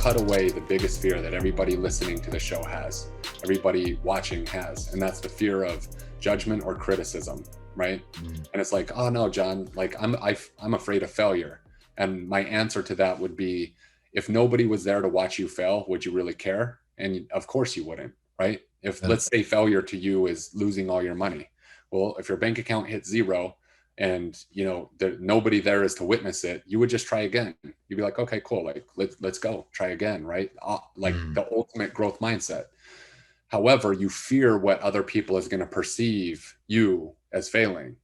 cut away the biggest fear that everybody listening to the show has, everybody watching has, and that's the fear of judgment or criticism, right? And it's like, oh no, John, like I'm afraid of failure. And my answer to that would be, if nobody was there to watch you fail, would you really care? And of course you wouldn't, right? If let's say failure to you is losing all your money. Well, if your bank account hits zero and nobody there is to witness it, you would just try again. You'd be like, okay, cool. Like let's go try again. Right. Like the ultimate growth mindset. However, you fear what other people is going to perceive you as failing.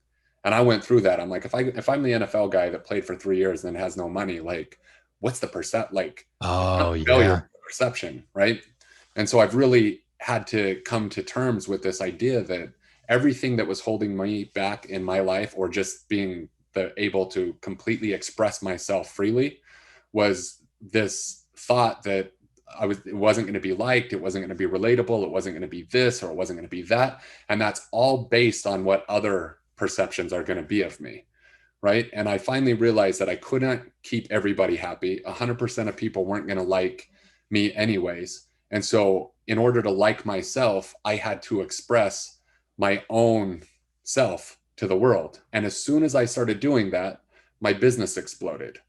And I went through that. I'm like, if I'm the NFL guy that played for 3 years and then has no money, like what's the like, failure perception. Right. And so I've really had to come to terms with this idea that everything that was holding me back in my life, or just being able to completely express myself freely, was this thought that it wasn't going to be liked, it wasn't going to be relatable, it wasn't going to be this, or it wasn't going to be that. And that's all based on what other perceptions are going to be of me. Right. And I finally realized that I couldn't keep everybody happy. 100% of people weren't going to like me anyways. And so in order to like myself, I had to express my own self to the world. And as soon as I started doing that, my business exploded.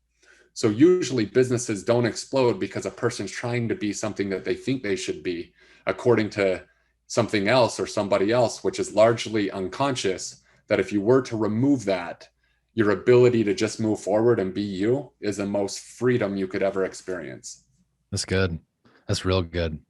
So usually businesses don't explode because a person's trying to be something that they think they should be according to something else or somebody else, which is largely unconscious, that if you were to remove that, your ability to just move forward and be you is the most freedom you could ever experience. That's good. That's real good.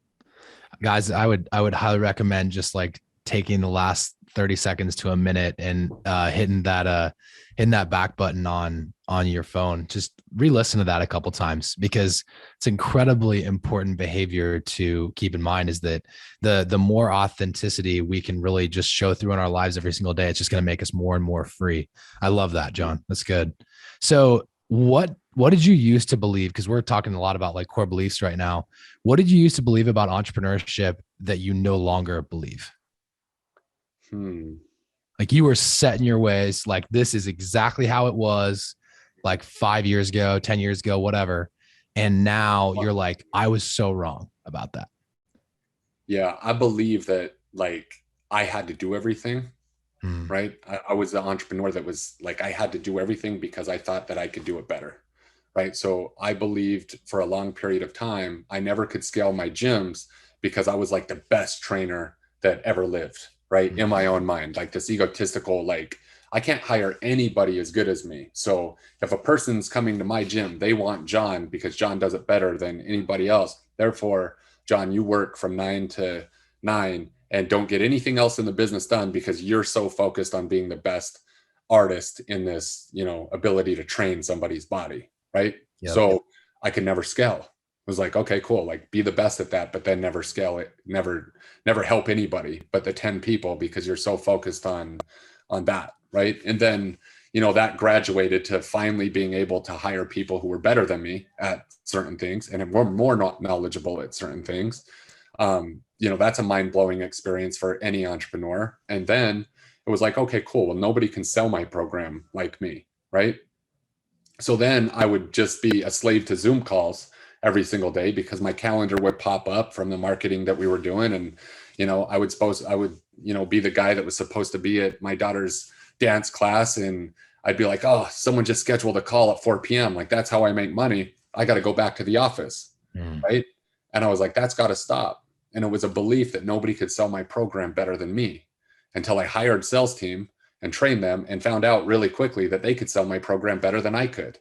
Guys, I would highly recommend just like taking the last 30 seconds to a minute and hitting that back button on your phone. Just re-listen to that a couple times, because it's incredibly important behavior to keep in mind, is that the more authenticity we can really just show through in our lives every single day, it's just going to make us more and more free. I love that, John. That's good. So what did you used to believe? Because we're talking a lot about like core beliefs right now. What did you used to believe about entrepreneurship that you no longer believe? Like you were set in your ways, like this is exactly how it was like 5 years ago, 10 years ago, whatever. And now you're like, I was so wrong about that. Yeah, I believe that like I had to do everything, right? I was the entrepreneur that was like, I had to do everything because I thought that I could do it better, right? So I believed for a long period of time, I never could scale my gyms because I was like the best trainer that ever lived, right? In my own mind, like this egotistical, like I can't hire anybody as good as me. So if a person's coming to my gym, they want John because John does it better than anybody else. Therefore, John, you work from 9 to 9 and don't get anything else in the business done because you're so focused on being the best artist in this, ability to train somebody's body, right? Yep. So I could never scale. It was like, okay, cool. Like be the best at that, but then never scale it, never help anybody but the 10 people because you're so focused on that. Right. And then, that graduated to finally being able to hire people who were better than me at certain things and were more not knowledgeable at certain things. That's a mind-blowing experience for any entrepreneur. And then it was like, okay, cool. Well, nobody can sell my program like me. Right. So then I would just be a slave to Zoom calls every single day because my calendar would pop up from the marketing that we were doing. And, I would be the guy that was supposed to be at my daughter's dance class. And I'd be like, oh, someone just scheduled a call at 4 p.m. Like, that's how I make money. I got to go back to the office. Right. And I was like, that's got to stop. And it was a belief that nobody could sell my program better than me until I hired sales team and trained them and found out really quickly that they could sell my program better than I could.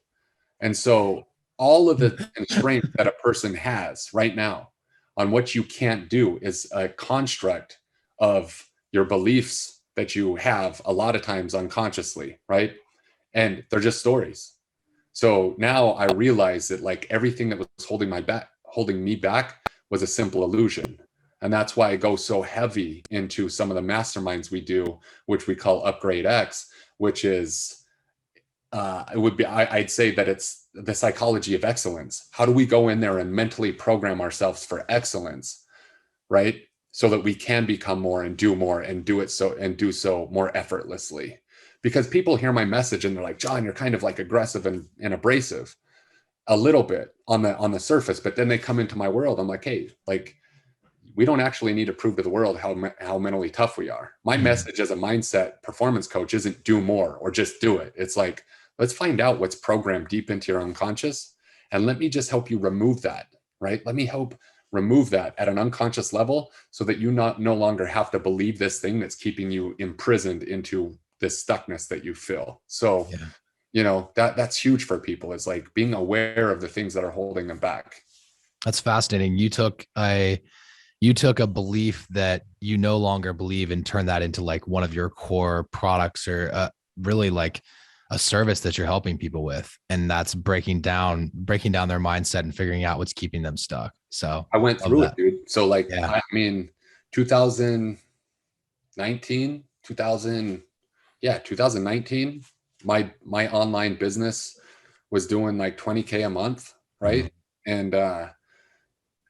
And so all of the constraints that a person has right now on what you can't do is a construct of your beliefs that you have a lot of times unconsciously, right? And they're just stories. So now I realize that like everything that was holding me back was a simple illusion. And that's why I go so heavy into some of the masterminds we do, which we call Upgrade X, which is, I'd say that it's the psychology of excellence. How do we go in there and mentally program ourselves for excellence, right? So that we can become more and do do so more effortlessly. Because people hear my message and they're like, John, you're kind of like aggressive and abrasive. a little bit on the surface, but then they come into my world. I'm like, hey, like we don't actually need to prove to the world how mentally tough we are. My message as a mindset performance coach isn't do more or just do it. It's like, let's find out what's programmed deep into your unconscious, and let me just help you remove that, right? Let me help remove that at an unconscious level so that you no longer have to believe this thing that's keeping you imprisoned into this stuckness that you feel. So, Yeah. that's huge for people, is like being aware of the things that are holding them back. That's fascinating. You took a belief that you no longer believe and turn that into like one of your core products, or really like a service that you're helping people with. And that's breaking down their mindset and figuring out what's keeping them stuck. So I went love through it, that. dude. So like, Yeah. I mean, 2019, 2000, yeah, 2019, my online business was doing like 20K a month, Mhm. right? And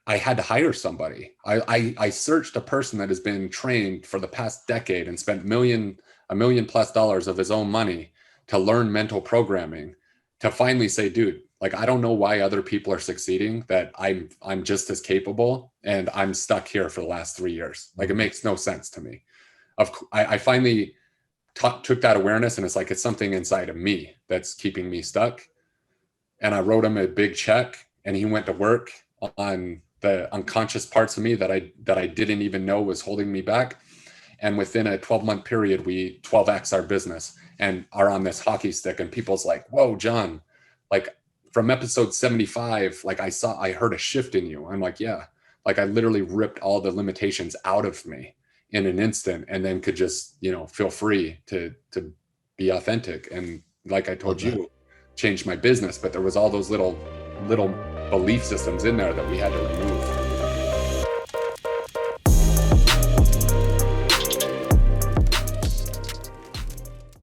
I had to hire somebody. I searched a person that has been trained for the past decade and spent a million plus dollars of his own money to learn mental programming, to finally say, dude, like I don't know why other people are succeeding, that I'm just as capable, and I'm stuck here for the last 3 years. Like it makes no sense to me. I finally took that awareness, and it's like it's something inside of me that's keeping me stuck. And I wrote him a big check, and he went to work on the unconscious parts of me that I didn't even know was holding me back. And within a 12-month period, we 12x our business and are on this hockey stick. And people's like, whoa, John, like from episode 75, like I heard a shift in you. I'm like, yeah, like I literally ripped all the limitations out of me in an instant, and then could just, feel free to be authentic. And like I Love told that. you, change my business, but there was all those little belief systems in there that we had to remove.